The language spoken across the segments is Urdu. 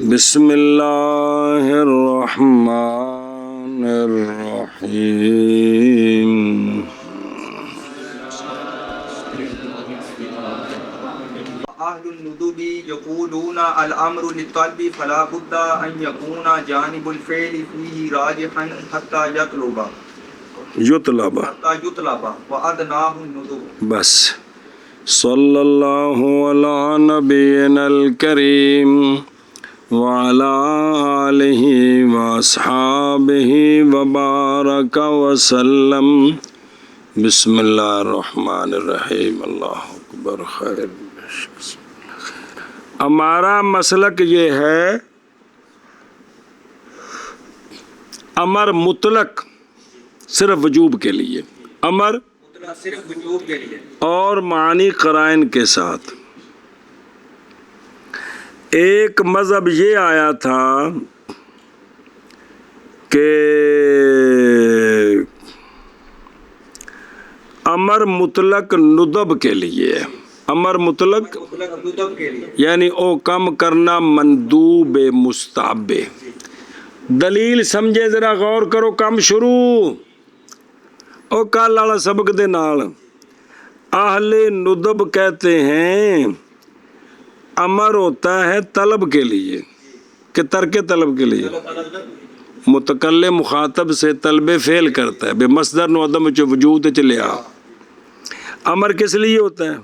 بسم اللہ الرحمن الرحیم أهل الندب يقولون الأمر للطلب فلا بد أن يكون جانب الفعل فيه راجحا حتى يطلب وأدناه الندب. بس صلی اللہ علی نبینا الکریم وعلی آلہ واصحابہ وبارک وسلم. بسم اللہ الرحمن الرحیم. اللہ اکبر. خیر. ہمارا مسلک یہ ہے امر مطلق صرف وجوب کے لیے، امر صرف وجوب کے لیے اور معنی قرائن کے ساتھ. ایک مذہب یہ آیا تھا کہ امر مطلق ندب کے لیے، امر مطلق ندب کے لیے یعنی او کم کرنا مندوب مستحب. دلیل سمجھے، ذرا غور کرو. کم شروع او کل والا سبق دے نال اہل ندب کہتے ہیں امر ہوتا ہے طلب کے لیے کہ ترک طلب کے لیے. متکلم مخاطب سے طلب فعل کرتا ہے بے مصدر نو عدم چ وجود چ لیا. امر کس لیے ہوتا ہے؟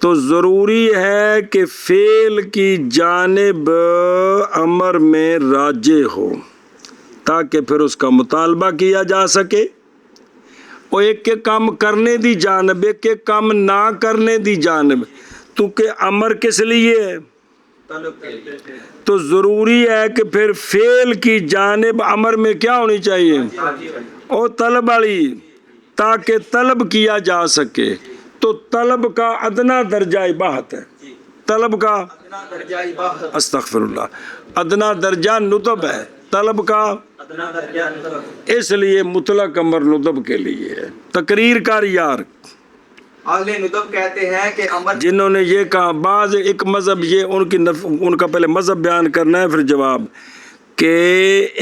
تو ضروری ہے کہ فعل کی جانب امر میں راجع ہو تاکہ پھر اس کا مطالبہ کیا جا سکے. اور ایک کے کام کرنے دی جانب، ایک کے کام نہ کرنے دی جانب، تو کہ امر کس لیے ہے؟ تو ضروری ہے کہ پھر فعل کی جانب امر میں کیا ہونی چاہیے؟ اور طلب والی، تاکہ طلب کیا جا سکے. تو طلب کا ادنا درجہ اباحت ہے. طلب کا استغفر اللہ ادنا درجہ ندب ہے. طلب کا اس لیے مطلق امر ندب کے لیے ہے. تقریر کر یار. اہل ندب کہتے ہیں کہ امر جنہوں نے یہ کہا، بعض ایک مذہب یہ ان کا پہلے مذہب بیان کرنا ہے پھر جواب، کہ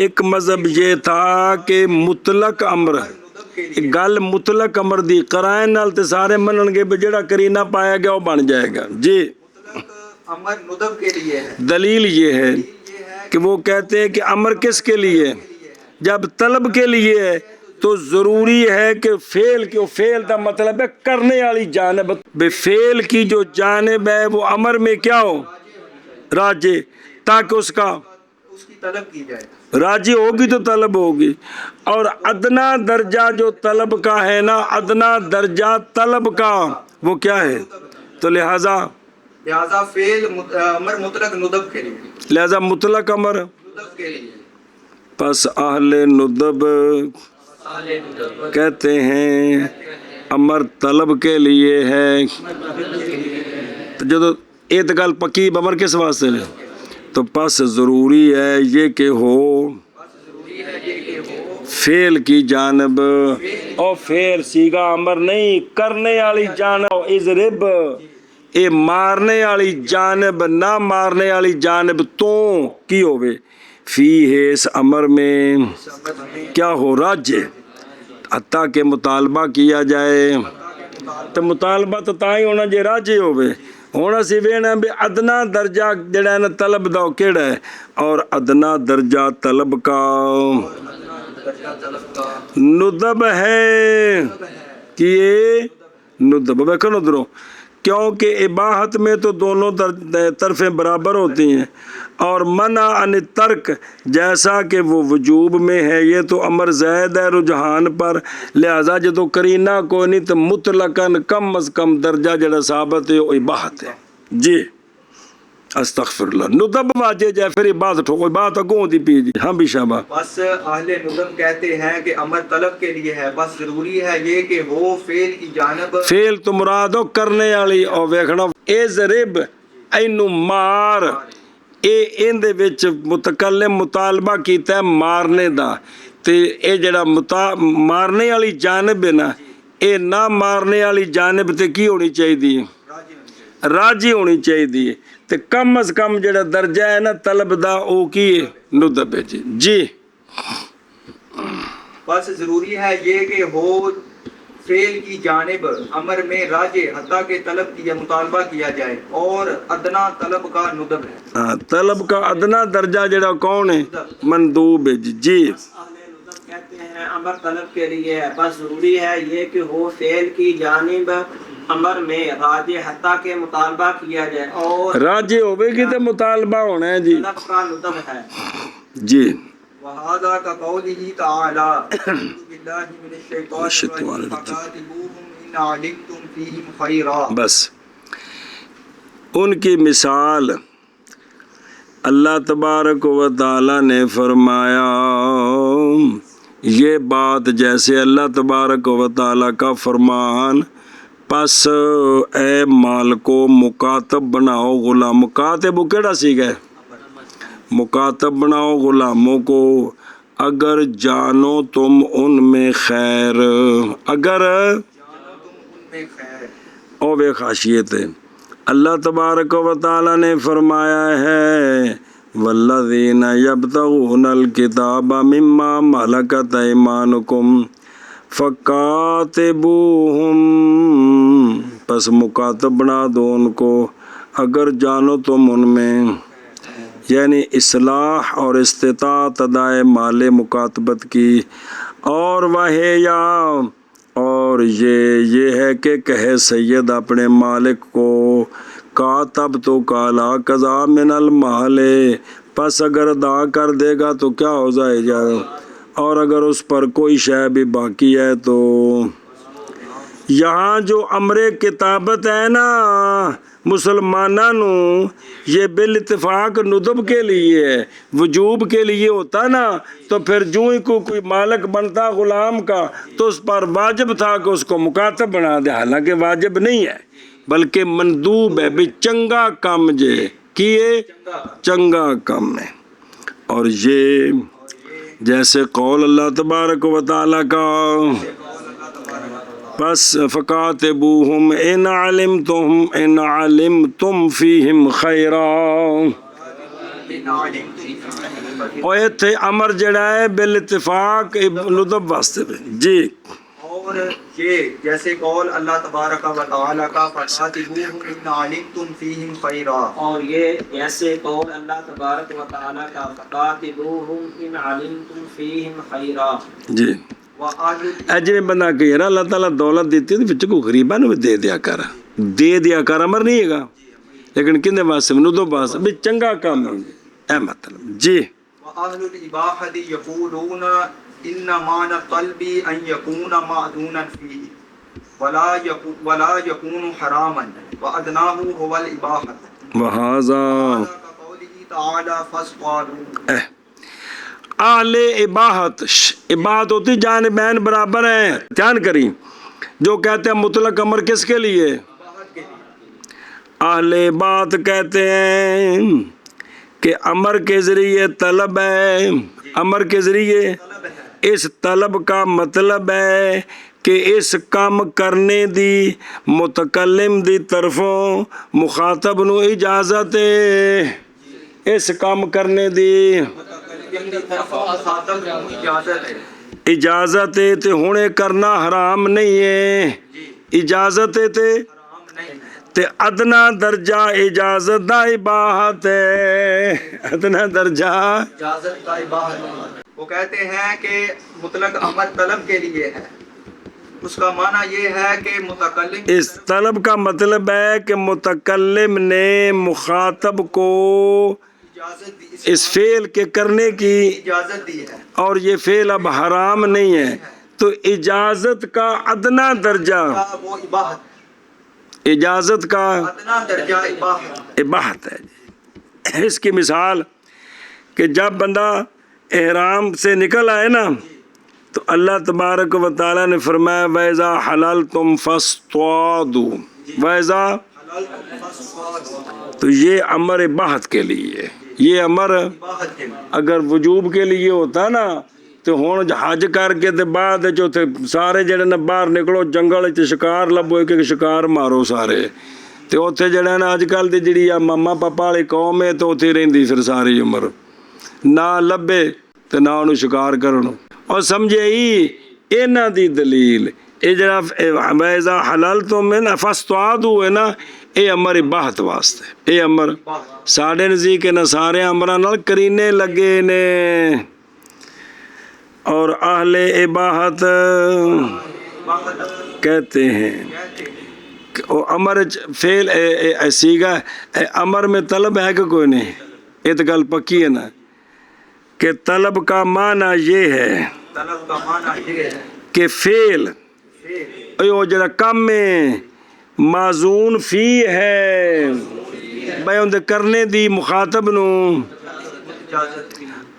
ایک مذہب یہ تھا کہ مطلق امر، گل مطلق امر دی قرائن نال تے سارے منن گے جڑا کرینہ پایا گیا وہ بن جائے گا. جی امر ندب کے لیے ہے. دلیل یہ ہے کہ وہ کہتے ہیں کہ امر کس کے لیے؟ جب طلب کے لیے ہے تو ضروری ہے کہ فعل کا مطلب ہے کرنے والی جانب، بے فعل کی جو جانب ہے وہ امر میں کیا ہو؟ راجع، تاکہ اس کی طلب کی جائے. راجع ہوگی تو طلب ہوگی. اور ادنا درجہ جو طلب کا ہے نا، ادنا درجہ طلب کا وہ کیا ہے؟ تو لہذا فعل امر مطلق ندب کے لیے، لہذا مطلق امر ندب کے لیے. پس اہل ندب کہتے ہیں امر طلب کے لیے ہے. جب یہ گل پکی امر کس واسطے ہے؟ تو پس ضروری ہے یہ کہ ہو فعل کی جانب، اور فعل سیگا امر نہیں، کرنے والی جانب. اضرب اے مارنے والی جانب، نہ مارنے والی جانب تو کی ہوئے فی ہے اس امر میں کیا ہو؟ راجع، حتیٰ کہ مطالبہ کیا جائے. تو مطالبہ تو تاں ہی ہونا جے راجع ہوئے. ہونا سی وینا بھی ادنا درجہ جڑا ہے نا طلب دا کیڑا ہے، اور ادنا درجہ طلب کا ندب ہے. کہ یہ ندب ویکھو ندرو، کیونکہ اباحت میں تو دونوں طرفیں برابر ہوتی ہیں، اور منع عن ترک جیسا کہ وہ وجوب میں ہے یہ تو امر زائد ہے رجحان پر. لہذا جدو کرینہ کوئی نہیں تو مطلقاً کم از کم درجہ جڑا ثابت ہے وہ اباحت ہے. جی استغفر اللہ. ندب واجے جائے پھر عبادت ہو، بات اگوں دی پی جی. ہاں بھی شابہ. بس اہل ندب کہتے ہیں کہ امر طلب کے لیے ہے، بس ضروری ہے یہ کہ وہ فعل کی جانب، فعل تو مراد ہو کرنے والی. اور ویکھنا اے ضرب اینو مار، اے ان دے وچ متکلم مطالبہ کیتا ہے مارنے دا، تے اے جڑا مارنے والی جانب ہے نا، اے نہ مارنے والی جانب تے کی ہونی چاہیے؟ ਰਾਜੀ ਹੋਣੀ ਚਾਹੀਦੀ ਹੈ ਤੇ ਕਮ ਅਜ਼ ਕਮ ਜਿਹੜਾ ਦਰਜਾ ਹੈ ਨਾ ਤਲਬ ਦਾ ਉਹ ਕੀ ਹੈ ਨੁਦਬ ਹੈ ਜੀ ਜੀ بس ضروری ہے یہ کہ ہو فعل کی جانب امر میں راجع حتیٰ کہ طلب کیا مطالبہ کیا جائے اور ادنا طلب کا ندب ہے ہاں طلب کا ادنا درجہ جڑا کون ہے مندوب ہے جی کہتے ہیں امر طلب کے لیے ہے بس ضروری ہے یہ کہ ہو فعل کی جانب امر میں راجع حتیٰ کہ مطالبہ کیا جائے اور راجع ہوئے گی تو مطالبہ ہونا ہے جی طلب کا ندب ہے جی وهذا كقوله تعالى اعوذ بالله من الشيطان الرجيم فقاتلوهم ان علمتم فيهم خيرا بس ان کی مثال اللہ تبارک و تعالی نے فرمایا یہ بات جیسے اللہ تبارک و تعالی کا فرمان پس اے مالکو مکاتب بناؤ غلام مکاتب کیڑا سی گئے مکاتب بناؤ غلاموں کو اگر جانو تم ان میں خیر اگر او بے خاشیت ہے اللہ تبارک و تعالی نے فرمایا ہے والذین یبتغون الکتاب مما ملکت ایمانکم فکاتبوہم پس مکاتب بنا دو ان کو اگر جانو تم ان میں یعنی اصلاح اور استطاعت ادائے مال مکاتبت کی اور اور یہ ہے کہ کہے سید اپنے مالک کو کاتب تو کالا قضا من المال پس اگر ادا کر دے گا تو کیا ہو جائے گا اور اگر اس پر کوئی شے بھی باقی ہے تو یہاں جو امر کتابت ہے نا مسلمانوں نو یہ بالاتفاق ندب کے لیے ہے وجوب کے لیے ہوتا نا تو پھر جو ہی کوئی مالک بنتا غلام کا تو اس پر واجب تھا کہ اس کو مکاتب بنا دے حالانکہ واجب نہیں ہے بلکہ مندوب ہے بھی چنگا کام جے کیے چنگا کام ہے اور یہ جیسے قول اللہ تبارک و تعالیٰ کا بس فکاتبوہم ان علمتم فیہم خیرا اور ایتھے امر جڑا ہے بالاتفاق ندب واسطے جی اور یہ جیسے قول اللہ تبارک و تعالی کا فکاتبوہم ان علمتم فیہم خیرا اور یہ جیسے قول اللہ تبارک و تعالی کا فقاتلوہم ان علمتم فیہم خیرا جی اے جی بندہ کہہ رہا اللہ تعالیٰ دولت دیتی ہے تو کو غریبہ نو بھی دے دیا کر امر نہیں ہے گا لیکن کنے واسطے ندب واسطے بھی چنگا کام ہے اے مطلب جی وَأَهْلُ الْإِبَاحَةِ يَقُولُونَ إِنَّ مَعْنَ الطَّلْبِ أَنْ يَكُونَ مَعْدُونًا فِيهِ وَلَا يَكُونُ حَرَامًا وَأَدْنَاهُ هُوَ الْإِبَاحَةُ وَهَذَا كَقَوْلِهِ تَعَالَى فَاسْقَالُوا اہل اباحت اباحت ہوتی جانبین برابر ہیں دھیان کریں جو کہتے ہیں مطلق امر کس کے لیے اہل اباحت کہتے ہیں کہ امر کے ذریعے طلب ہے امر کے ذریعے اس طلب کا مطلب ہے کہ اس کام کرنے دی متکلم دی طرفوں مخاطب نو اجازت ہے اس کام کرنے دی اجازت ہے تے ہونے کرنا حرام نہیں ہے اجازت ہے تے ادنا درجہ اجازت دا اباحت ہے ادنا درجہ اجازت کا اباحت وہ کہتے ہیں کہ مطلق امر طلب کے لیے ہے اس کا معنی یہ ہے کہ متکلم اس طلب کا مطلب ہے کہ متکلم نے مخاطب کو اس فعل کے کرنے کی اجازت دی ہے اور یہ فعل اب حرام نہیں ہے تو اجازت کا ادنا درجہ وہ اباحت اجازت کا ادنا درجہ اباحت اباحت ہے اس کی مثال کہ جب بندہ احرام سے نکل آئے نا تو اللہ تبارک و تعالیٰ نے فرمایا وَإِذَا حَلَلْتُمْ فَاصْطَادُوا وَإِذَا تو یہ امر اباحت کے لیے یہ امر اگر وجوب کے لیے ہوتا نا تو ہون حج کر کے تے بعد جو تھے سارے جڑے نے باہر نکلو جنگل چ شکار لبو ایک شکار مارو سارے ਤੇ ਉੱਥੇ ਜਿਹੜਾ ਨਾ ਅੱਜ ਕੱਲ੍ਹ ਦੀ ਜਿਹੜੀ ਆ ਮੰਮਾ ਪਾਪਾ ਵਾਲੀ ਕੌਮ ਹੈ ਤੇ ਉੱਥੇ ਰਹਿੰਦੀ ਫਿਰ ਸਾਰੀ ਉਮਰ, ਨਾ ਲੱਭੇ ਤੇ ਨਾ ਉਹਨੂੰ ਸ਼ਿਕਾਰ ਕਰਨ। ਔਰ ਸਮਝੇ ਹੀ ਇਹਨਾਂ ਦੀ ਦਲੀਲ ਇਹ ਜਿਹੜਾ ਵੈਜ਼ਾ ਹਲਾਲ ਤੋਂ ਮੈਂ ਫਸਤਵਾਦੂ ਹੈ ਨਾ, ਇਹ ਅਮਰ ਇਬਾਹਤ ਵਾਸਤੇ। ਇਹ ਅਮਰ ਸਾਡੇ ਨਜ਼ਦੀਕ ਇਹਨਾਂ ਸਾਰੇ ਅਮਰਾਂ ਨਾਲ ਕਰੀਨੇ ਲੱਗੇ ਨੇ। اور اہل اباحت کہتے ہیں کہ امر فعل سیگا امر میں طلب ہے کہ کوئی نہیں؟ یہ تو گل پکی ہے نا کہ طلب کا معنی یہ ہے کہ فعل وہ جڑا کم میں معزون فی ہے بھائی اندر کرنے دی مخاطب نو،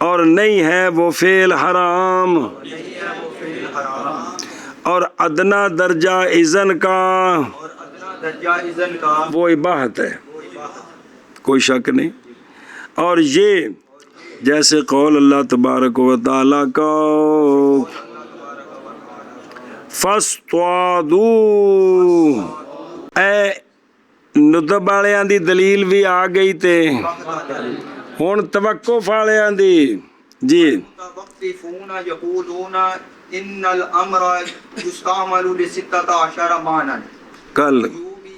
اور نہیں ہے وہ فعل حرام، اور ادنا درجہ اذن کا وہ اباحت ہے، کوئی شک نہیں۔ اور یہ جیسے قول اللہ تبارک و تعالیٰ کا فَاسْتَوْعَدُوا، اے ندب والیاں دی دلیل بھی آ گئی تے ہون توقف والیاں دی جی۔ متوقفون یقولون ان الامر یستعمل لستۃ عشر معنی کل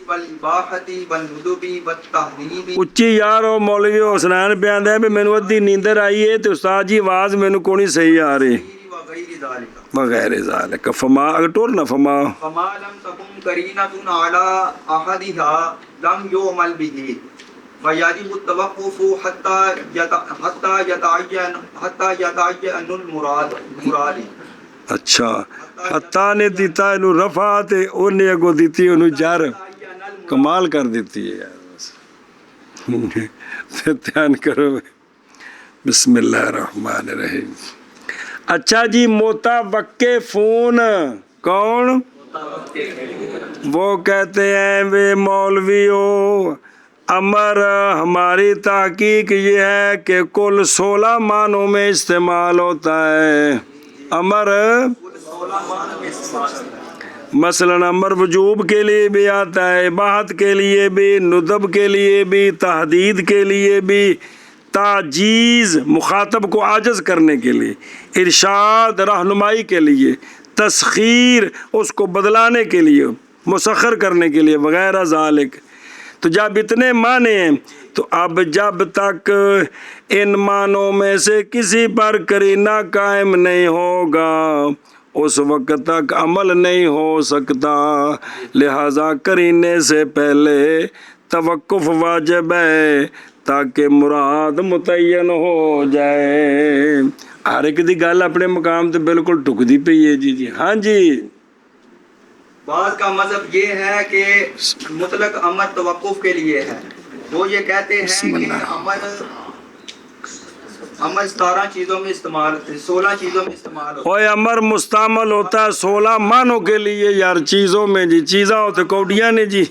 والاباحتی والندبی والتحریمی۔ اچھی یار وہ مولوی حسنین بیان دے بھی مینوں ادھی نیندر آئی ہے تے استاد جی آواز مینوں کونی صحیح آ رہی وغیرہ ذالک فما اگر ٹور نہ فما لم تکن قرینۃ علی احدها لم یعمل به ویجب التوقف حتی یتعین المراد۔ اچھا حتی نے دیتا انہوں رفع تے انہیں اگو دیتی انہوں جار کمال کر دیتی ہے یار۔ دھیان کرو بسم اللہ الرحمن الرحیم۔ اچھا جی متوقفون کون؟ وہ کہتے ہیں وے مولویو امر ہماری تحقیق یہ ہے کہ کل 16 معنوں میں استعمال ہوتا ہے امر۔ مثلا امر وجوب کے لیے بھی آتا ہے، اباحت کے لیے بھی، ندب کے لیے بھی، تحدید کے لیے بھی، تعجیز مخاطب کو عاجز کرنے کے لیے، ارشاد رہنمائی کے لیے، تسخیر اس کو بدلانے کے لیے، مسخر کرنے کے لیے وغیرہ ذالک۔ تو جب اتنے معنی ہیں تو اب جب تک ان معنوں میں سے کسی پر قرینہ قائم نہیں ہوگا اس وقت تک عمل نہیں ہو سکتا، لہذا قرینے سے پہلے توقف واجب ہے تاکہ مراد متعین ہو جائے۔ ہر ایک دی گل اپنے مقام تے بالکل ٹکدی پئی ہے جی جی ہاں جی۔ بعض کا مذہب یہ ہے کہ مطلق امر توقف کے لیے ہے، وہ یہ کہتے ہیں کہ امر 17 چیزوں میں استعمال 16 چیزوں میں استعمال ہوتا ہے۔ اوے امر مستعمل ہوتا ہے 16 معنوں کے لیے یار، چیزوں میں جی، چیزاں ہوتے کوڈیاں نے جی،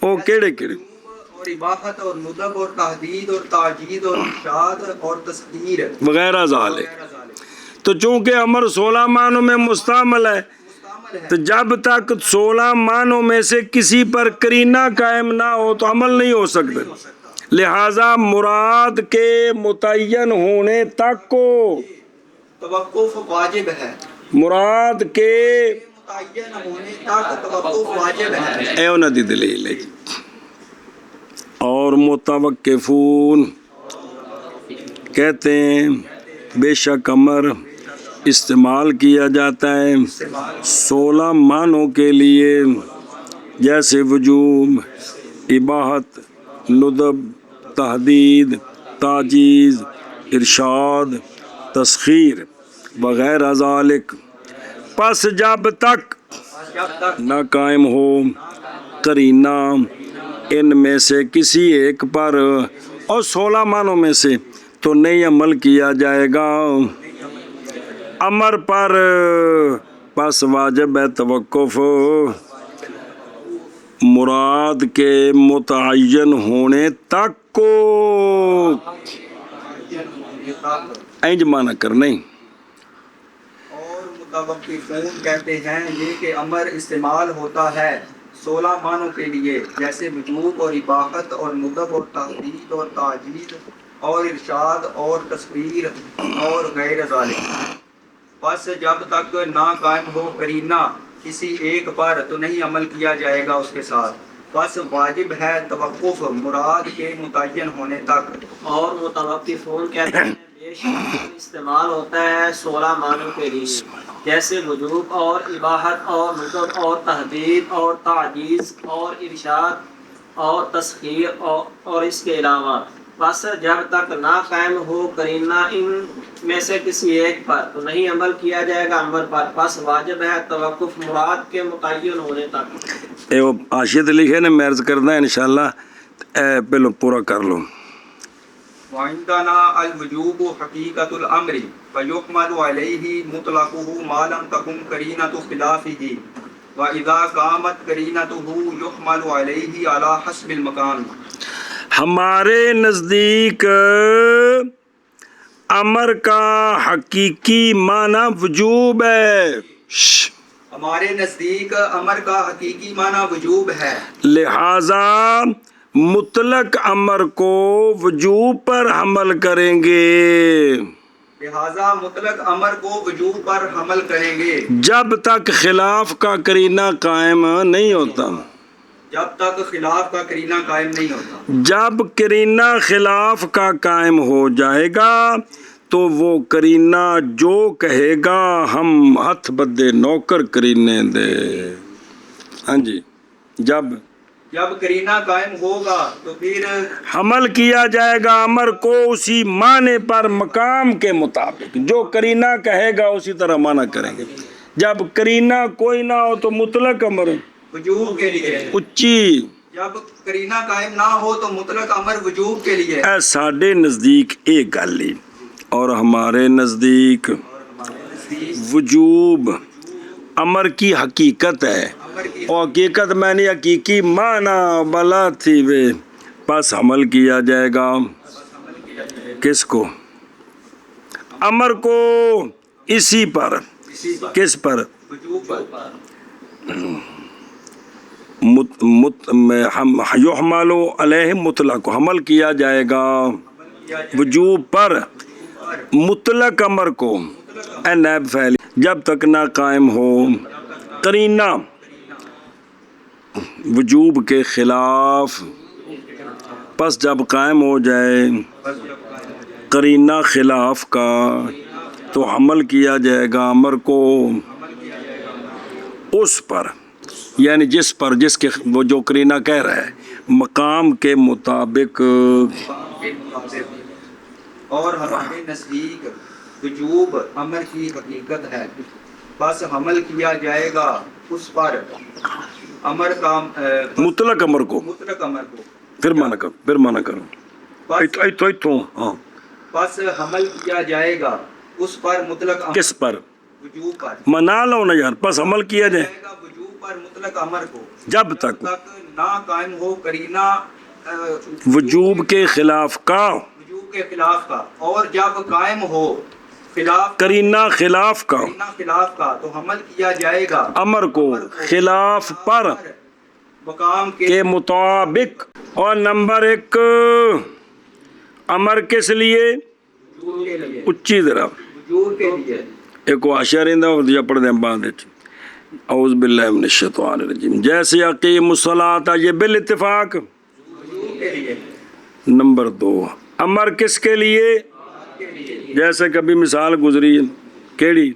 وہ کیڑے کیڑے؟ اور اباحت اور ندب اور تحدید اور تعجیز اور ارشاد اور تسخیر وغیرہ ذالک۔ تو چونکہ امر 16 معنوں میں مستعمل ہے تو جب تک 16 معنوں میں سے کسی پر قرینہ قائم نہ ہو تو عمل نہیں ہو سکتا، لہٰذا مراد کے متعین ہونے تک کو توقف واجب ہے، مراد کے متعین ہونے تک توقف واجب ہے۔ اے انہاں دی دلیل ہے جی۔ اور متوقفون کہتے ہیں بے شک امر استعمال کیا جاتا ہے 16 معنوں کے لیے، جیسے وجوب، اباحت، ندب، تحدید، تعجیز، ارشاد، تسخیر وغیرہ ذالک۔ پس جب تک نہ قائم ہو قرینہ ان میں سے کسی ایک پر اور 16 معنوں میں سے تو نہیں عمل کیا جائے گا امر پر، پس واجب ہے توقف مراد کے متعین ہونے تک کو۔ اینج مانا کر نہیں۔ اور متوقفون کہتے ہیں یہ کہ امر استعمال ہوتا ہے 16 معنوں کے لیے، جیسے وجوب اور اباحت اور ندب اور تحدید اور تعجیز اور ارشاد اور تصویر اور غیر ذالک۔ بس جب تک نہ قائم ہو قرینہ کسی ایک پر تو نہیں عمل کیا جائے گا اس کے ساتھ۔ بس واجب ہے توقف مراد کے متعین ہونے تک۔ اور متوقفون کہتے ہیں بے شمار استعمال ہوتا ہے 16 معنوں کے لیے، جیسے وجوب اور اباحت اور ندب اور تحدید اور تعجیز اور ارشاد اور تسخیر اور اس کے علاوہ۔ بس جب تک نہ قائم ہو قرینہ ان میں سے کسی ایک پر تو نہیں عمل کیا جائے گا امر پر۔ بس واجب ہے توقف مراد کے متعین ہونے تک۔ وہ آشیت لکھے نے، میں عرض کرنا ہے انشاءاللہ پہلو پورا کر لو۔ وعندنا الوجوب حقیقت الامر فیحمل علیہ مطلقہ ما لم تکن قرینۃ خلافہ واذا قامت قرینتہ یحمل علیہ علی حسب المقام۔ ہمارے نزدیک امر کا حقیقی معنی وجوب ہے، ہمارے نزدیک امر کا حقیقی معنی وجوب ہے، لہذا مطلق امر کو وجوب پر حمل کریں گے، لہذا مطلق امر کو وجوب پر حمل کریں گے جب تک خلاف کا قرینہ قائم نہیں ہوتا۔ جب تک خلاف کا قرینہ قائم نہیں ہوتا۔ جب قرینہ خلاف کا قائم ہو جائے گا تو وہ قرینہ جو کہے گا ہم ہاتھ بدے نوکر قرینے دے۔ ہاں جی، جب قرینہ قائم ہوگا تو پھر حمل کیا جائے گا امر کو اسی معنی پر مقام کے مطابق، جو قرینہ کہے گا اسی طرح معنی کریں گے۔ جب قرینہ کوئی نہ ہو تو مطلق امر وجوب کے لیے، اچھی، جب قرینہ قائم نہ ہو تو مطلق امر وجوب کے لیے۔ اے ساڈے نزدیک ایک گل ہی، اور ہمارے نزدیک وجوب امر کی حقیقت ہے، اور حقیقت میں نے حقیقی معنی بلا تھی وے، بس عمل کیا جائے گا کس کو؟ امر کو اسی پر، کس پر؟ وجوب پر۔ یحمل علیہ مطلق، حمل کیا جائے گا وجوب پر مطلق امر کو، اے نائب فعل، جب تک نہ قائم ہو قرینہ وجوب کے خلاف، پس جب قائم ہو جائے قرینہ خلاف کا تو حمل کیا جائے گا امر کو اس پر، یعنی جس پر، جس کے وہ جو قرینہ کہہ رہا ہے مقام کے مطابق۔ اور ہمارے نزدیک وجوب امر کی حقیقت ہے، بس حمل کیا جائے گا اس پر امر کا مطلق امر کو، مطلق امر کو، پھر مانا کرو، ہاں، بس حمل کیا جائے گا اس پر مطلق امر، کس پر؟ وجوب پر، منا لو نا یار، بس عمل کیا جائے گا وجوب پر مطلق امر کو، جب تک نہ قائم ہو قرینہ وجوب کے خلاف کا، وجوب کے خلاف کا، اور جب قائم ہو خلاف قرینہ خلاف کا، قرینہ خلاف کا تو حمل کیا جائے گا امر کو خلاف پر مقام کے مطابق۔ اور نمبر 1 امر کس لیے؟ وجوب کے لیے، اچھی طرح وجوب کے لیے۔ ایک واشا رہندا اور دوجا پڑھ دیں بعد وچ، اعوذ باللہ من الشیطان الرجیم، جیسے اقیم الصلاۃ، یہ بالاتفاق وجوب کے لیے۔ نمبر 2 امر کس کے لیے؟ جیسے کبھی مثال گزری ہے کیڑی،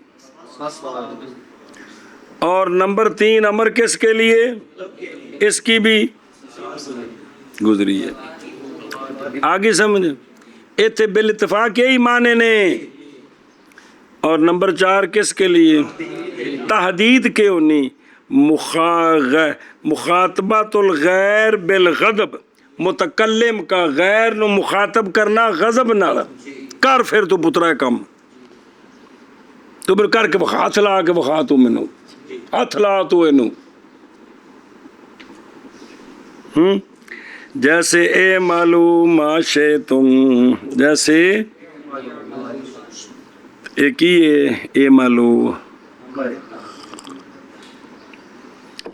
اور نمبر 3 امر کس کے لیے؟ اس کی بھی گزری ہے، آگے سمجھ ایتھے بالاتفاق یہی معنی نے۔ اور نمبر 4 کس کے لیے؟ تحدید کے ہونی، مخاطبت الغیر بالغضب، متکلم کا غیر نو مخاطب کرنا غضب نال، کر پھر تو پترا کم، تو پھر کر کے ہاتھ لا کے بخا تو مینوں، ہاتھ لا تو اینو، جیسے اے معلوم ماشے تم، جیسے ایک ہی اے معلوم،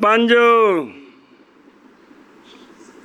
5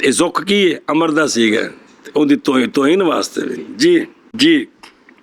ਇਹ ਜ਼ੁਕ ਕੀ ਹੈ? ਅਮਰ ਦਾ ਸੀਗਾ, ਤੇ ਉਹਦੀ ਤੋਹੀਨ ਵਾਸਤੇ ਵੀ। ਜੀ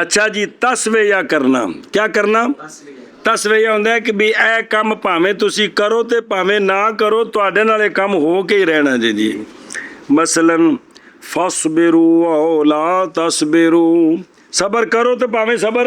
ਅੱਛਾ ਜੀ, ਤਸਵੀਆ ਕਰਨਾ। ਕਿਆ ਕਰਨਾ? ਤਸਵੀਆ ਹੁੰਦਾ ਹੈ ਕਿ ਵੀ ਇਹ ਕੰਮ ਭਾਵੇਂ ਤੁਸੀਂ ਕਰੋ ਤੇ ਭਾਵੇਂ ਨਾ ਕਰੋ, ਤੁਹਾਡੇ ਨਾਲ ਇਹ ਕੰਮ ਹੋ ਕੇ ਹੀ ਰਹਿਣਾ ਜੀ। ਮਸਲਨ ਫਸਬਿਰੂ ਔ ਲਾ ਤਸਬਿਰੂ, ਸਬਰ ਕਰੋ ਤੇ ਭਾਵੇਂ ਸਬਰ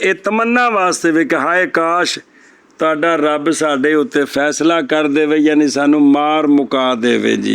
ਇਹ ਤਮੰਨਾ ਵਾਸਤੇ ਵੀ ਕਿ ਹਾਏ ਕਾਸ਼ ਤੁਹਾਡਾ ਰੱਬ ਸਾਡੇ ਉੱਤੇ ਫੈਸਲਾ ਕਰ ਦੇਵੇ, ਯਾਨੀ ਸਾਨੂੰ ਮਾਰ ਮੁਕਾ ਦੇਵੇ ਜੀ।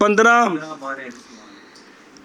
15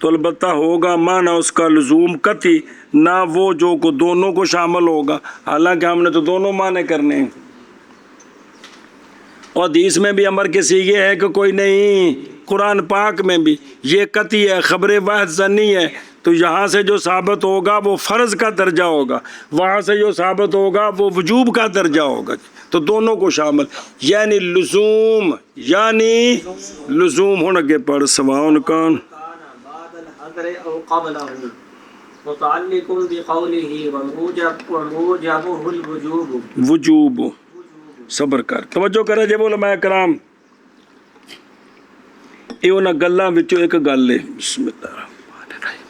تو البتہ ہوگا معنی اس کا لزوم قطعی، نہ وہ جو کو دونوں کو شامل ہوگا، حالانکہ ہم نے تو دونوں معنی کرنے ہیں۔ اور حدیث میں بھی امر کے سیغے ہے کہ کوئی نہیں، قرآن پاک میں بھی یہ قطعی ہے، خبر واحد ظنی ہے، تو یہاں سے جو ثابت ہوگا وہ فرض کا درجہ ہوگا، وہاں سے جو ثابت ہوگا وہ وجوب کا درجہ ہوگا، تو دونوں کو شامل، یعنی لزوم ہونے کے پر سواؤن کان كان بعد الحذر أو قبله متعلق بقوله وموجبه الوجوب وجوب۔ صبر کر، توجہ کرے جب علماء کرام، یہ انہاں گلاں وچوں ایک گل ہے، بسم اللہ الرحمن الرحیم،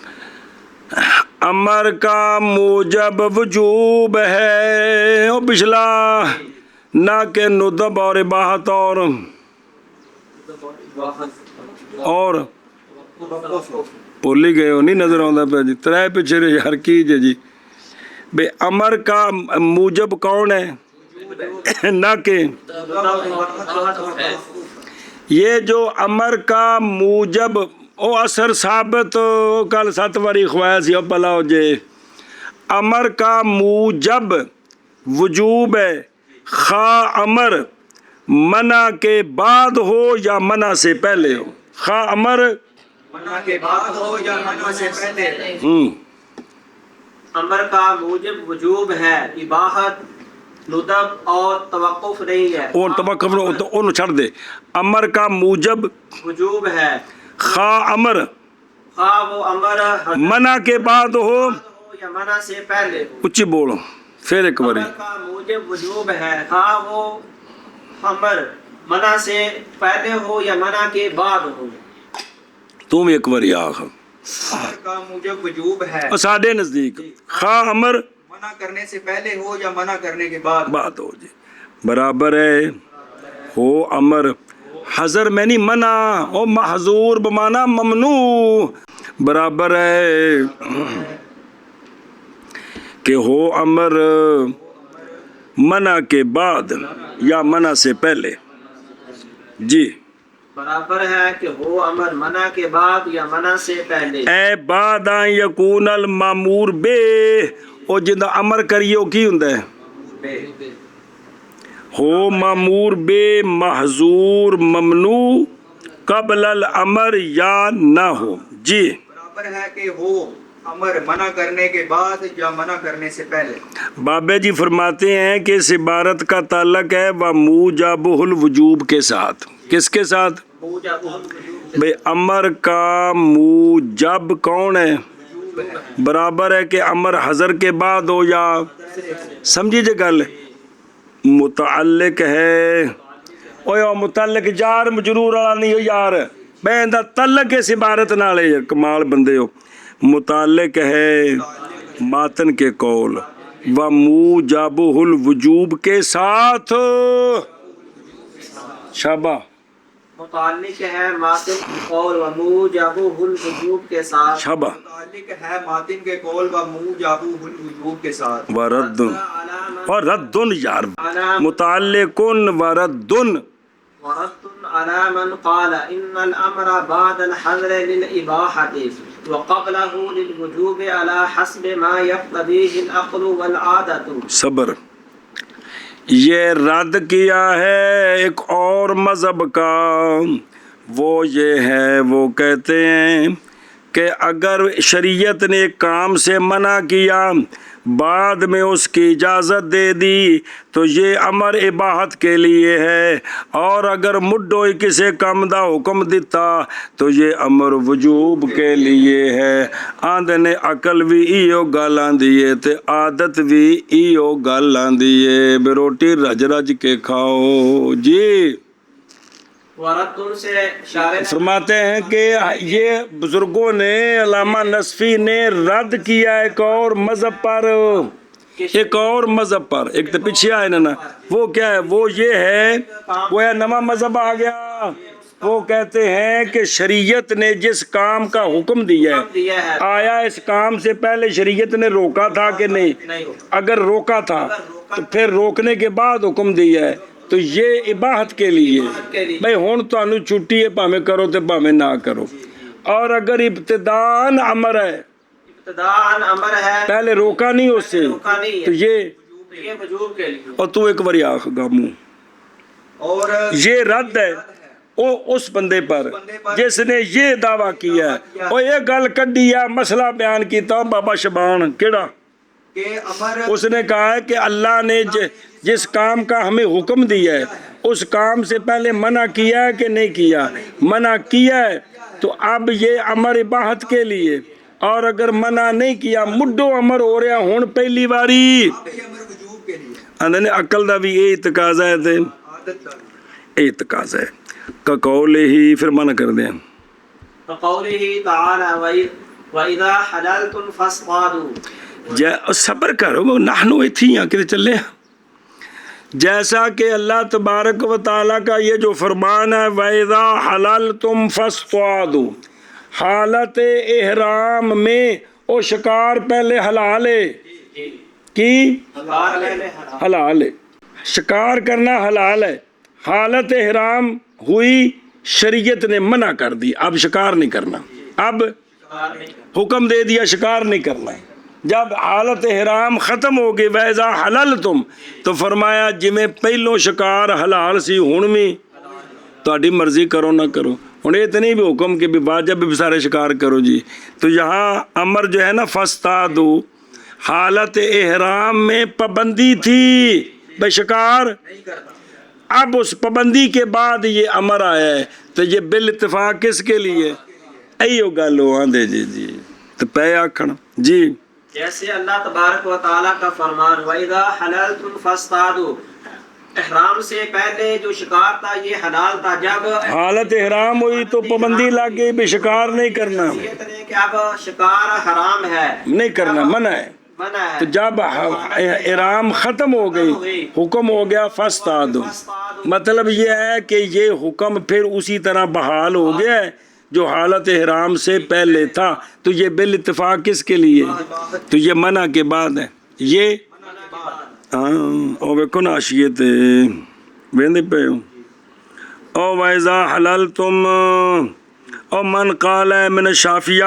امر کا موجب وجوب ہے، وہ پچھلا نہ کہ ندب اور اباحت اور بھول ہی گئے ہو، نہیں نظر آتا پہ جی، ترائے پیچھے یار کیجئے جی، بے امر کا موجب کون ہے؟ نہ کہ یہ جو امر کا موجب او اثر ثابت کل 7 واری خواہ سی پلا ہو جے، امر کا موجب وجوب ہے، خواہ امر منع کے بعد ہو یا منع سے پہلے ہو، خواہ امر منع کے بعد ہو یا منع سے پہلے۔ امر کا موجب وجوب ہے، اباحت ندب اور توقف نہیں ہے۔ اور توقف انہوں چھڑ دے، امر کا موجب وجوب ہے، خواہ امر خواہ وہ امر منع کے بعد ہو، یا منع سے پہلے ہو۔ اچھی بولو پھر ایک باری، امر کا موجب وجوب ہے، خواہ وہ امر منع سے پہلے ہو یا منع کے بعد ہو۔ تم ایک باری آخر امر کا موجب وجوب ہے، اور ساڑھے نزدیک خواہ امر منع کرنے سے پہلے ہو یا منع کرنے کے بعد۔ بات ہو جی برابر ہے، ہو امر حضر میں نہیں منع، او محظور بمانا ممنوع، برابر ہے کہ ہو امر منع کے بعد یا منع سے پہلے، جی برابر ہے کہ ہو امر منع کے بعد یا منع سے پہلے۔ اے بعد ان یکون المامور بے، او جندہ امر کریو کی ہوندہ ہے، ہو مامور بے محظور ممنوع قبل الامر یا نہ ہو، جی برابر ہے کہ ہو امر منع کرنے کے بعد یا منع کرنے سے پہلے۔ بابے جی فرماتے ہیں کہ اس عبارت کا تعلق ہے وَمُوجَبُهُ الْوُجُوب کے ساتھ، کس کے ساتھ؟ موجب بھئی امر کا موجب کون ہے؟ برابر ہے کہ امر حضر کے بعد ہو یا سمجھیجے گل متعلق ہے، اوہ متعلق جار مجرور والا نہیں ہو یار، بہن دا تعلق اس عبارت نالے کمال بندے ہو، متعلق ہے ماتن کے قول وَمُوجَبُهُ الْوُجُوب کے ساتھ، شابہ متعلق ہے ماتن کے قول و موجبہ الوجوب کے ساتھ، شابہ متعلق ہے ماتن کے قول و موجبہ الوجوب کے ساتھ۔ ورد یار متعلق ورد، ورد على من قال ان الامر بعد الحظر للاباحة وقبله للوجوب على حسب ما يقتضيه العقل والعادة۔ صبر، یہ رد کیا ہے ایک اور مذہب کا، وہ یہ ہے وہ کہتے ہیں کہ اگر شریعت نے ایک کام سے منع کیا بعد میں اس کی اجازت دے دی تو یہ امر اباحت کے لیے ہے، اور اگر مڈو کسے کم دا حکم دیتا تو یہ امر وجوب کے لیے ہے۔ آندھ نے عقل بھی ایو گل آندیے تے عادت بھی ایو گل آندیے، بے روٹی رج رج کے کھاؤ، جی ورد سے شارح فرماتے ہیں کہ یہ بزرگوں نے علامہ نصفی نے رد کیا ایک اور مذہب پر، ایک اور مذہب پر، ایک تو پیچھے آئے نا، وہ کیا ہے، وہ یہ ہے وہ ہے نواں مذہب آ گیا، وہ کہتے ہیں کہ شریعت نے جس کام کا حکم دیا ہے آیا اس کام سے پہلے شریعت نے روکا تھا کہ نہیں؟ اگر روکا تھا تو پھر روکنے کے بعد حکم دیا ہے تو یہ اباحت کے لیے، بھئی ہون تو انو چھٹی ہے پامیں کرو تے پامیں نہ کرو، اور اگر ابتدان امر ہے ابتداءً امر ہے پہلے روکا نہیں اس سے روکا نہیں تو ہے یہ یہ وجوب کے لیے اور تو ایک باری آخ گاموں اور یہ رد ہے وہ اس بندے پر جس نے یہ دعویٰ کیا ہے اور یہ گل کڈی ہے مسئلہ بیان کیتا بابا شبان کیڑا کہ امر اس نے کہا ہے کہ اللہ نے جس کام کا ہمیں حکم دیا ہے اس کام سے پہلے منع کیا ہے کہ نہیں کیا منع کیا ہے تو اب یہ امر اباحت کے لیے اور اگر منع نہیں کیا مڈو امر ہو رہا ہون پہلی باری یہ امر وجوب کے لیے اندھے عقل دا بھی یہ تقاضا ہے تے عادت کا یہ تقاضا ہے کا قول ہی پھر منع کر دیں فقوله تعالی وَإِذَا حَلَلْتُمْ فَاصْطَادُوا صبر کرو نحنو ایتھی ہیں کہ چلے جیسا کہ اللہ تبارک و تعالیٰ کا یہ جو فرمان ہے وَإِذَا حَلَلْتُمْ فَاصْطَادُوا حالت احرام میں او شکار پہلے حلال ہے کی حلال ہے شکار کرنا حلال ہے حالت احرام ہوئی شریعت نے منع کر دی اب شکار نہیں کرنا اب حکم دے دیا شکار نہیں کرنا جب حالت احرام ختم ہو گئی ویزا حلل تم تو فرمایا جی میں پہلو شکار حلال سی ہن بھی تہاڈی مرضی کرو نہ کرو ہن یہ تو نہیں بھی حکم کہ بھی واجب بھی سارے شکار کرو جی تو یہاں امر جو ہے نا فاستادو حالت احرام میں پابندی تھی بھائی شکار نہیں کرنا اب اس پابندی کے بعد یہ امر آیا ہے تو یہ بالاتفاق کس کے لیے ایو گل ہو آندے جی تو پے آکھن جی جیسے اللہ تبارک و تعالیٰ کا فرمان وَإِذَا حَلَلْتُمْ فَاصْطَادُوا احرام سے پہلے جو شکار تھا یہ حلال تھا جب حالت احرام ہوئی تو پابندی لگ گئی بھی شکار نہیں کرنا شریعت نے کہ اب شکار حرام ہے نہیں کرنا منع ہے منع تو ہے جب احرام ختم ہو گئی حکم ہو گیا فاستادو مطلب یہ ہے کہ یہ حکم پھر اسی طرح بحال ہو گیا ہے جو حالت احرام سے پہلے تھا تو یہ بالاتفاق کس کے لیے تو یہ منع کے بعد ہے یہ ہاں او ویکو ناشیت ویندے پے او وَإِذَا حَلَلْتُمْ او من قال ہے من الشافعیہ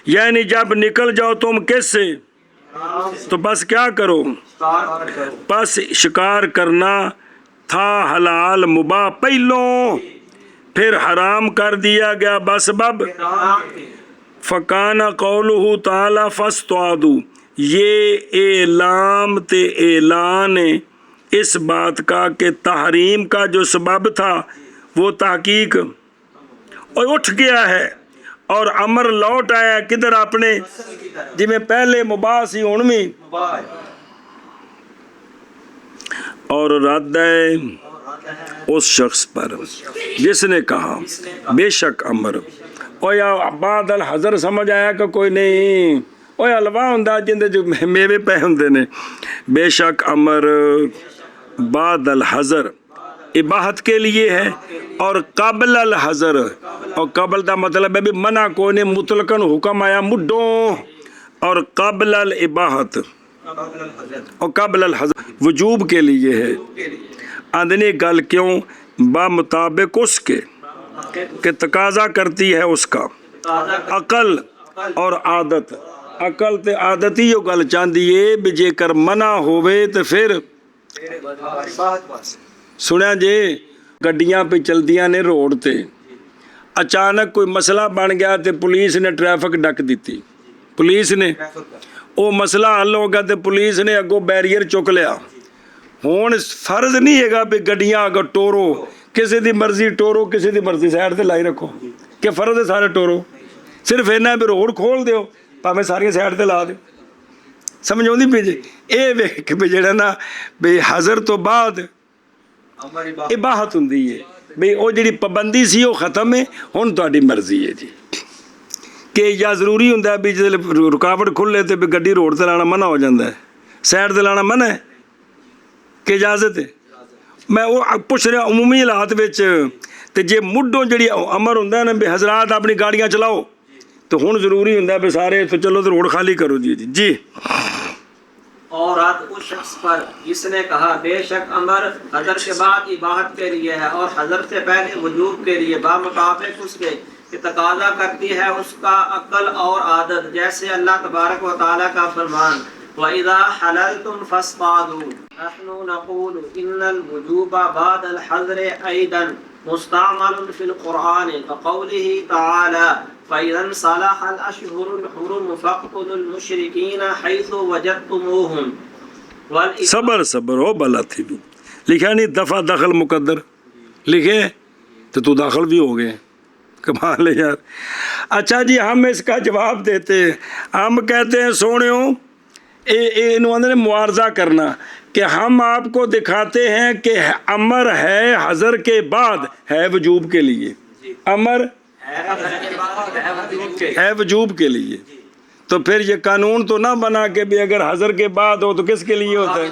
یعنی جب نکل جاؤ تم کس سے تو بس کیا کرو بس شکار کرنا تھا حلال مباح پہلوں پھر حرام کر دیا گیا بس بب فکان قولہ تعالی فاصطادوا یہ اعلام تے اعلان اس بات کا کہ تحریم کا جو سبب تھا وہ تحقیق اور اٹھ گیا ہے اور امر لوٹ آیا کدھر اپنے جی میں پہلے مباح سی ہن میں اور رد ہے اس شخص پر جس نے کہا بے شک امر او یا بعد الحضر سمجھ آیا کہ کوئی نہیں او حلوا ہوندا جندے جو میوے پے ہوندے نے بے شک امر بعد الحضر اباحت کے لیے ہے اور قبل الحضر اور قبل دا مطلب ہے بھی منع کو نے مطلقاً حکم آیا مڈوں اور قبل الاباحت اور قبل الحضر وجوب کے لیے ہے آندنی گل کیوں با مطابق اس کے کہ تقاضا کرتی ہے اس کا عقل اور عادت عقل تے عادت ہی گل چاہتی ہے بھی جے کر منع ہوئے تو پھر سنیا جے گڈیاں پہ چلدیاں نے روڈ تے اچانک کوئی مسئلہ بن گیا تے پولیس نے ٹریفک ڈک دیتی پولیس نے وہ مسئلہ حل ہو گیا تے پولیس نے اگوں بیریئر چک لیا ہون فرض نہیں ہے گا بھی گڈیاں اگر ٹورو کسی دی مرضی ٹورو کسی دی مرضی سائڈ تے لائی رکھو کہ فرض ہے سارے ٹورو صرف اینا بھی روڈ کھول دیو پاویں ساری سائڈ تے لا دیو سمجھ آؤندی پئی جی اے ویکھ بھی جڑا نا بھی حضر تو بعد اباحت ہوندی ہے بھئی او جڑی پابندی سی وہ ختم ہے ہن تہاڈی مرضی ہے جی کہ یا ضروری ہوندا ہے بھی جدے رکاوٹ کھلے تے بھی گڈی روڈ تے لانا منع ہو جاندا ہے سائڈ تے لانا منع ہے کہ اجازت ہے میں وہ پوچھ رہا عمومی حالات وچ تے جے مڈوں جڑی امر ہوندا ہے نا بھی حضرات اپنی گاڑیاں چلاؤ تو ہن ضروری ہوندا ہے بھی سارے تو چلو تو روڈ خالی کرو جی اور رات اس شخص پر جس نے کہا بے شک امر حضر کے بعد اباحت کے لیے ہے اور حضر سے پہلے وجوب کے لیے با مطابق اس کے کہ تقاضا کرتی ہے اس کا عقل اور عادت، جیسے اللہ تبارک و تعالیٰ کا فرمان وَإِذَا حَلَلْتُمْ فَاصْطَادُوا نَحْنُ نَقُولُ إِنَّ الْوُجُوبَ بَعْدَ الْحَظْرِ أَيْضًا مُسْتَعْمَلٌ فِي الْقُرْآنِ كَقَوْلِهِ تَعَالَى فَإِذَا انْسَلَخَ الْأَشْهُرُ الْحُرُمُ فَاقْتُلُوا الْمُشْرِكِينَ حَيْثُ وَجَدتُّمُوهُمْ صبر ہو بلا تھی بھی لکھا نہیں دفع دخل مقدر لکھے تو داخل بھی ہو گئے کمال ہے یار. اچھا جی ہم اس کا جواب دیتے ہیں. ہم کہتے ہیں سونےو انہوں نے معارضہ کرنا کہ ہم آپ کو دکھاتے ہیں کہ امر ہے حضر کے بعد ہے وجوب کے لیے، امر ہے وجوب کے لیے، تو پھر یہ قانون تو نہ بنا کہ بھی اگر حضر کے بعد ہو تو کس کے لیے ہوتا ہے.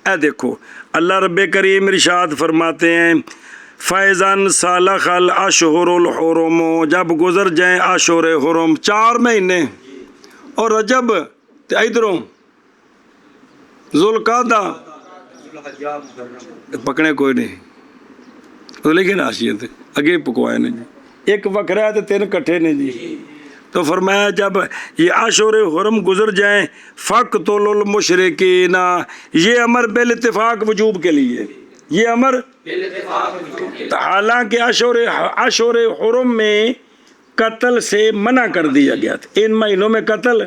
اے دیکھو اللہ رب کریم ارشاد فرماتے ہیں فیضاً سالخ الاشہر الحرم، جب گزر جائیں اشہر حرم 4 مہینے، اور رجب ادھروں ذوالقعدہ پکڑے کوئی نہیں تو لیکن آشیت اگے پکوائے نے جی ایک وکرا ہے تو 3 کٹھے نے جی. تو فرمایا جب یہ اشہر حرم گزر جائیں فقتلوا المشرکین، یہ امر بالاتفاق وجوب کے لیے، یہ امر حالانکہ اشہر حرم میں قتل سے منع کر دیا گیا تھا. ان مہینوں میں قتل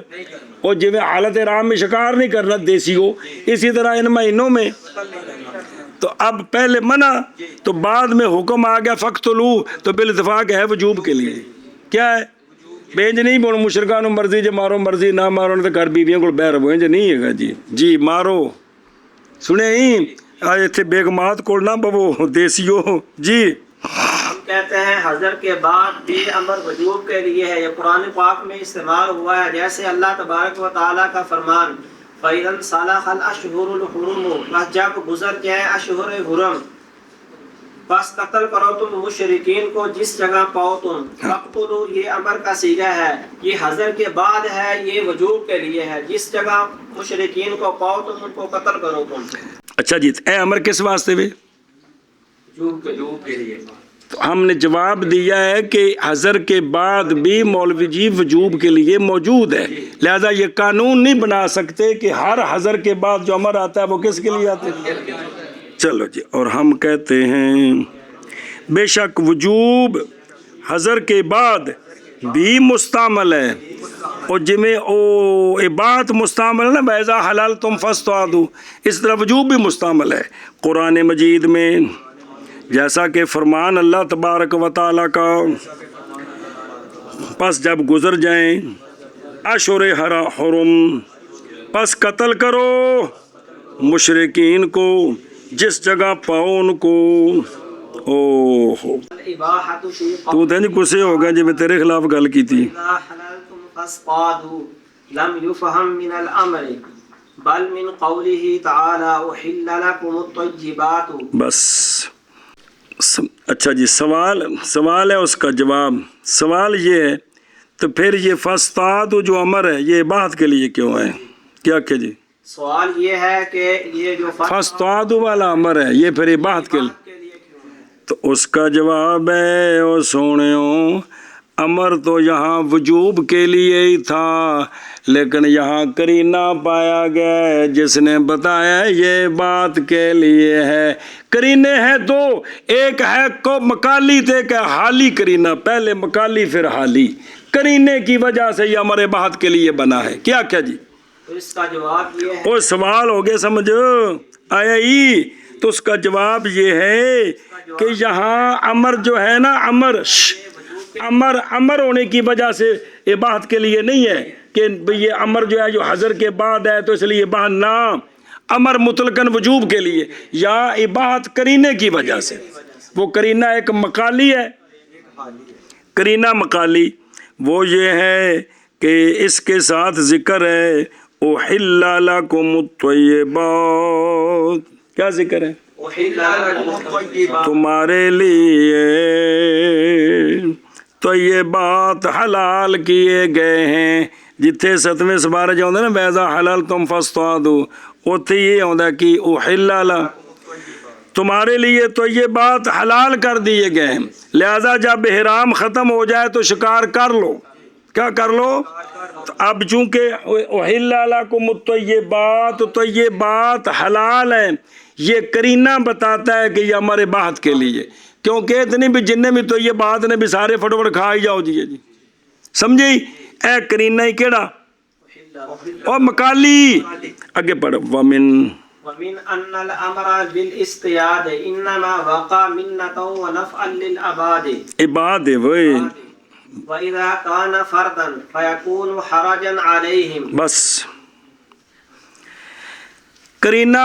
اور جو حالت رام میں شکار نہیں کرنا دیسی ہو، اسی طرح ان مہینوں میں تو اب پہلے منع تو بعد میں حکم آ گیا فقتلوا، تو بالاتفاق ہے وجوب کے لیے. کیا ہے بینج نہیں بولو مشرکان مرضی جو مارو مرضی نہ مارو تو گھر بیویوں کو بہر ہوئے جو نہیں ہے گا جی جی مارو سنے ہی آئے تھے بیگمات کو نہ ببو دیسیو جی. ہم کہتے ہیں حضر کے بعد بھی امر وجوب کے لیے ہے، یہ قرآن پاک میں استعمال ہوا ہے، جیسے اللہ تبارک و تعالیٰ کا فرمان فَإِذَا انْسَلَخَ الْأَشْهُرُ الْحُرُمُ، جب گزر جائے اشہر حرم بس قتل کرو تم مشرکین کو جس جگہ پاؤ تم. فَاقْتُلُوا یہ امر کا صیغہ ہے، یہ حضر کے بعد ہے، یہ وجوب کے لیے ہے، جس جگہ مشرکین کو پاؤ تم ان کو قتل کرو تم. اچھا جی اے امر کس واسطے میں وجوب کے لیے. تو ہم نے جواب دیا ہے کہ حضر کے بعد بھی مولوی جی وجوب کے لیے موجود ہے، لہذا یہ قانون نہیں بنا سکتے کہ ہر حضر کے بعد جو امر آتا ہے وہ کس کے لیے آتا ہے. چلو جی اور ہم کہتے ہیں بے شک وجوب حضر کے بعد بھی مستعمل ہے، اور جمیں او بات مستعمل ہے نا بیضا حلال تم فاصطادوا، اس طرح وجوب بھی مستعمل ہے قرآن مجید میں، جیسا کہ فرمان اللہ تبارک و تعالیٰ کا پس جب گزر جائیں اشہر حرم پس قتل کرو مشرکین کو جس جگہ پاؤ ان کو. اوہ تو دن غصے ہو گیا جی میں تیرے خلاف گل کی تھی. لم يفهم من الامر بل من قوله تعالى احل لكم الطيبات. بس اچھا جی سوال ہے اس کا جواب. سوال یہ ہے تو پھر یہ فاصطادوا جو امر ہے یہ بات کے لیے کیوں ہے؟ کیا کہ جی سوال یہ ہے کہ یہ جو فاصطادوا والا امر ہے یہ پھر یہ بات کے لیے، تو اس کا جواب ہے او سونےو امر تو یہاں وجوب کے لیے ہی تھا، لیکن یہاں قرینہ پایا گیا ہے جس نے بتایا یہ بات کے لیے ہے. قرینے ہیں 2، ایک ہے کو مقالی تھے کہ حالی قرینہ، پہلے مقالی پھر حالی. قرینے کی وجہ سے یہ امر بات کے لیے بنا ہے. کیا جی تو اس کا جواب یہ ہے، وہ سوال ہو گیا سمجھ آیا ہی، تو اس کا جواب یہ ہے کہ یہاں امر جو ہے نا امر ہونے کی وجہ سے یہ بات کے لیے نہیں ہے کہ یہ امر جو ہے جو حضر کے بعد ہے تو اس لیے بات نہ، امر مطلقاً وجوب کے لیے یا اباحت قرینے کی وجہ سے. وہ قرینہ ایک مقالی ہے، قرینہ مقالی وہ یہ ہے کہ اس کے ساتھ ذکر ہے احل لکم الطیبات. کیا ذکر ہے؟ تمہارے لیے طیبات حلال کیے گئے ہیں. جتھے 7ویں سپارے جو ہوندے نا بیضا حلال تم فاصطادوا، اتھے یہ ہوندا کہ احل تمہارے لیے تو یہ بات حلال کر دیے گئے ہیں، لہذا جب احرام ختم ہو جائے تو شکار کر لو۔ کیا کر لو؟ تو اب چونکہ احل لکم الطیبات، طیبات حلال ہیں، یہ قرینہ بتاتا ہے کہ یہ امر اباحت کے لیے، کیونکہ اتنی بھی جننے بھی تو یہ بات نے بھی سارے فٹوفٹ کھا ہی جاؤ جی سمجھی؟ اے قرینہ ہی کیڑا اور مکالی آگے پڑھ ومن ومن ان الامر بالاستیاد انما وقع منتا ونفعا للعباد عباد وے واذا كان فردا فيكون حرجا عليهم۔ بس قرینہ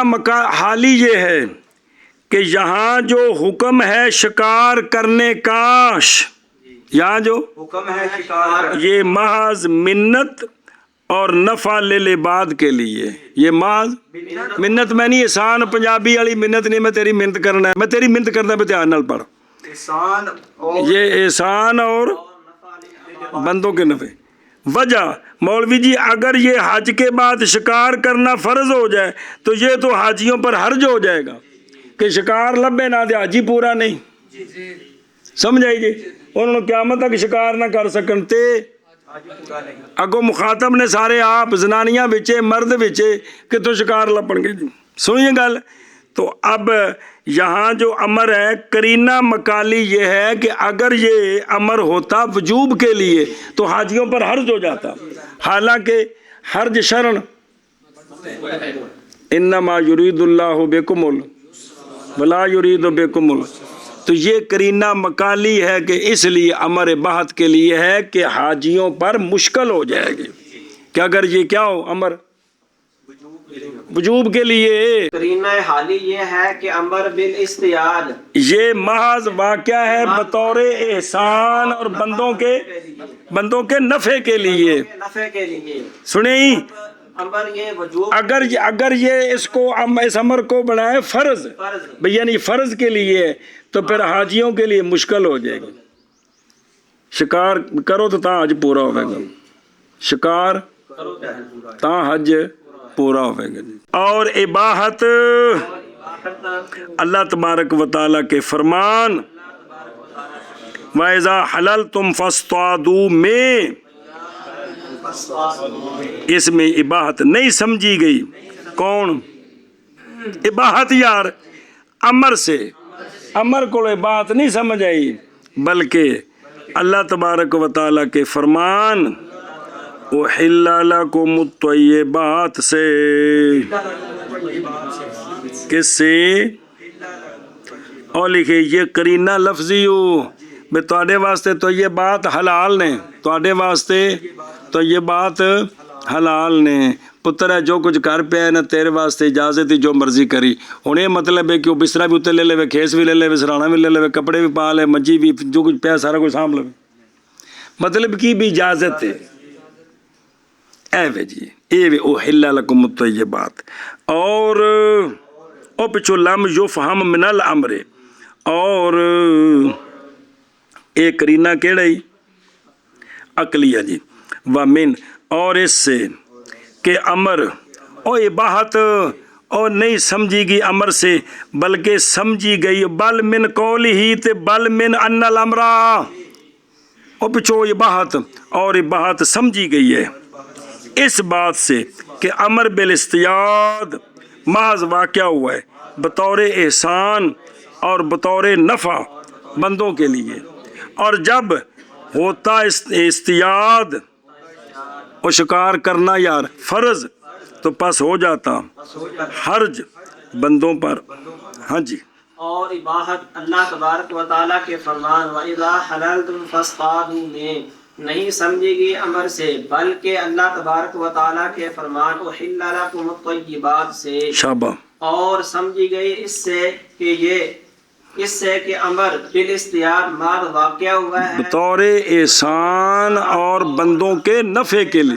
حالی یہ ہے کہ یہاں جو حکم ہے شکار کرنے کا، یہاں جو حکم ہے شکار، یہ محض منت اور نفع للعباد کے لیے، یہ محض منت میں نہیں، احسان پنجابی والی منت نہیں، میں تیری منت کرنا ہے، میں تیری منت کرنا ہے، میں دھیان نال پڑھ، احسان اور یہ احسان اور بندوں کے نفع۔ وجہ مولوی جی اگر یہ حج کے بعد شکار کرنا فرض ہو جائے تو یہ تو حاجیوں پر حرج ہو جائے گا کہ شکار لبے نہ دے حاجی پورا نہیں، سمجھ آئی جی؟ انہوں نے قیامت تک شکار نہ کر سکن تے اگو مخاطب نے سارے آپ زنانیاں بچے مرد بچے کہ تو شکار لپن گے جی، سنیے گل۔ تو اب یہاں جو امر ہے قرینہ مکالی یہ ہے کہ اگر یہ امر ہوتا وجوب کے لیے تو حاجیوں پر حرج ہو جاتا، حالانکہ حرج شرن انما یرید اللہ بکم ولا یرید بکم، تو یہ قرینہ مکالی ہے کہ اس لیے امر اباحت کے لیے ہے کہ حاجیوں پر مشکل ہو جائے گی کہ اگر یہ کیا ہو امر وجوب کے لیے۔ قرینہ حالی یہ ہے کہ امر بالاستیاد یہ محض واقعہ ہے بطور احسان اور بندوں کے نفع کے لیے، نفع کے لیے، سنیں امر یہ وجوب اگر یہ اس امر کو بنائے فرض بھئی یعنی فرض کے لیے تو پھر حاجیوں کے لیے مشکل ہو جائے گی، شکار کرو تو تا حج پورا ہوئے گا، شکار تا حج پورا ہوئے گا۔ اور اباحت اللہ تبارک و تعالیٰ کے فرمان وَإِذَا حَلَلْتُمْ فَاصْطَادُوا میں اس میں اباحت نہیں سمجھی گئی، کون اباحت یار امر سے، امر کو اباحت نہیں سمجھ آئی، بلکہ اللہ تبارک و تعالیٰ کے فرمان احل لکم الطیبات سے، کس سے؟ اور لکھے یہ قرینہ لفظی ہو بے تواڈے واسطے تو یہ بات حلال نے، تواڈے واسطے تو یہ بات حلال نے، پتر ہے جو کچھ کر پیا ہے نا تیرے واسطے اجازت ہی جو مرضی کری، ہوں یہ مطلب ہے کہ وہ بسترا بھی اتنے لے لے، کھیس بھی لے لے، سرانا بھی لے لے، کپڑے بھی پا لے، منجی بھی، جو کچھ پیا سارا کچھ سانبھ لے، مطلب کی بھی اجازت ہے۔ اے وے جی اے وے احل لکم الطیبات، اور او پچھو لم یفہم من الامر، اور ایک قرینہ کیڑی عقلیہ جی ومن، اور اس سے کہ امر او اباحت او نہیں سمجھی گئی امر سے بلکہ سمجھی گئی بل من قولہ تے بل من ان الامرہ، او پچھو اباحت اور اباحت سمجھی گئی ہے اس بات سے کہ امر بالاستیاد محض واقعہ ہوا ہے بطور احسان اور بطور نفع بندوں کے لیے، اور جب ہوتا استیاد اور شکار کرنا یار فرض تو پس ہو جاتا حرج بندوں پر۔ ہاں جی، اور اباحت اللہ تبارک و تعالیٰ کے فرمان وَإِذَا حَلَلْتُمْ فَاصْطَادُوا میں نہیں سمجھے گی امر سے، بلکہ اللہ تبارک و تعالیٰ کے فرمان احل لکم الطیبات سے، شابہ، اور سمجھی گئی اس سے کہ امر بالاستیاد ماد واقعہ ہوا ہے بطور احسان اور بندوں کے نفع کے لیے،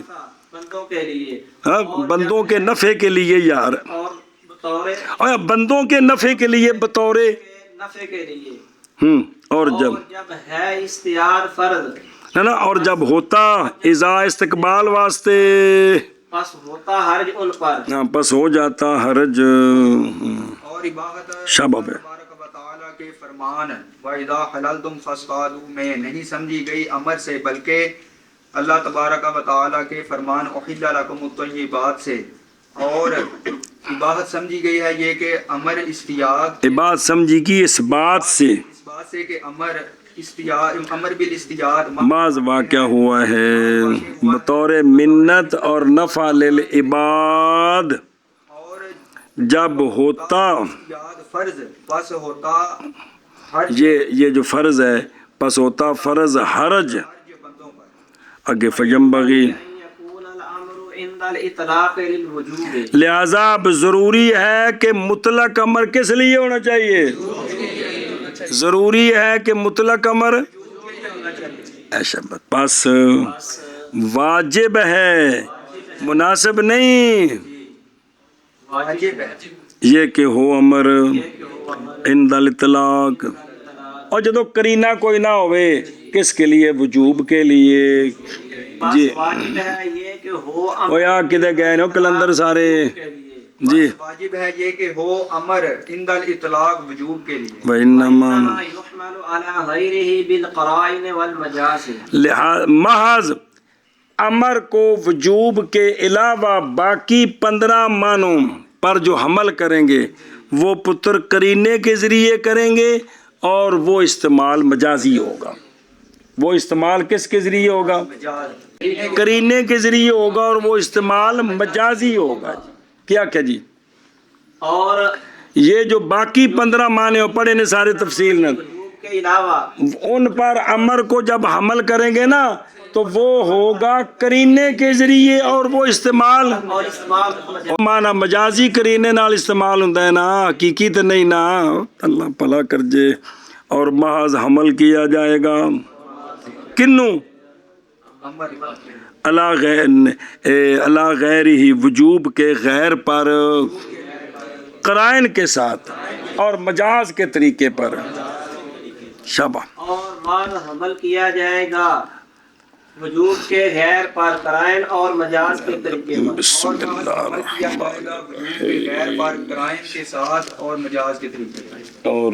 بندوں کے لیے، ہاں اور کے نفع کے لیے یار، اور بطور اور بندوں کے نفع کے لیے بطور نفع کے لیے، اور جب ہے استیار فرض، نا اور جب ہوتا اذا استقبال واسطے، پس ہوتا حرج ان پر ہاں پس ہو جاتا حرج اور عبادت شباب ہے۔ تبارک و تعالیٰ کے فرمان وَإِذَا حَلَلْتُمْ فَاصْطَادُوا میں نہیں سمجھی گئی امر سے، بلکہ اللہ تبارک و تعالیٰ کے فرمان اُحِلَّ لَكُمُ الطَّيِّبَاتُ سے، اور عبادت سمجھی گئی ہے یہ کہ امر استیاق، عبادت سمجھی کی اس بات سے اس بات سے کہ امر بالاستیاق بعض واقعہ ہوا ہے بطور منت اور نفع للعباد، اور جب ہوتا یاد فرض پس ہوتا حرج یہ جو فرض ہے پس ہوتا فرض حرج بندوں پر۔ آگے فجنبغی ان یکون الامر عند الاطلاق للوجوب، لہذا اب ضروری ہے کہ مطلق امر کس لیے ہونا چاہیے؟ ضروری ہے کہ مطلق امر ایسا بس واجب ہے، مناسب نہیں واجب ہے یہ کہ ہو امر عند الاطلاق، اور جدو کرینہ کوئی نہ ہوئے کس کے لیے؟ وجوب کے لیے۔ بس جی واجب ہے یہ کہ ہو او یا کدے گئے نو کلندر سارے جی واجب ہے یہ کہ ہو امر عند الاطلاق وجوب کے لیے، وَإِنَّمَا انما يحمل على غیره بالقرائن والمجاز، محض امر کو وجوب کے علاوہ باقی 15 معنوں پر جو حمل کریں گے وہ پتر کرینے کے ذریعے کریں گے، اور وہ استعمال مجازی ہوگا۔ وہ استعمال کس کے ذریعے ہوگا؟ کرینے کے ذریعے ہوگا، اور وہ استعمال مجازی ہوگا۔ کیا جی؟ اور یہ جو باقی 15 معنی پڑھے نے سارے تفصیل نے، وجوب کے علاوہ ان پر امر کو جب حمل کریں گے نا تو وہ ہوگا کرینے کے ذریعے، اور وہ استعمال اور استعمال معنی مجازی کرینے نال استعمال ہوتا ہے نا، حقیقی تو نہیں نا۔ اللہ بھلا کر جے۔ اور محض حمل کیا جائے گا کنوں؟ اللہ غیر ہی وجوب کے غیر پر، قرائن کے ساتھ اور مجاز کے طریقے پر۔ شاباش۔ اور بعض حمل کیا جائے گا وجوب کے غیر پر قرائن اور مجاز کے طریقے پر۔ بسم اللہ الرحمن کیا جائے گا وجوب کے غیر پر قرائن کے ساتھ اور مجاز کے طریقے پر۔ اور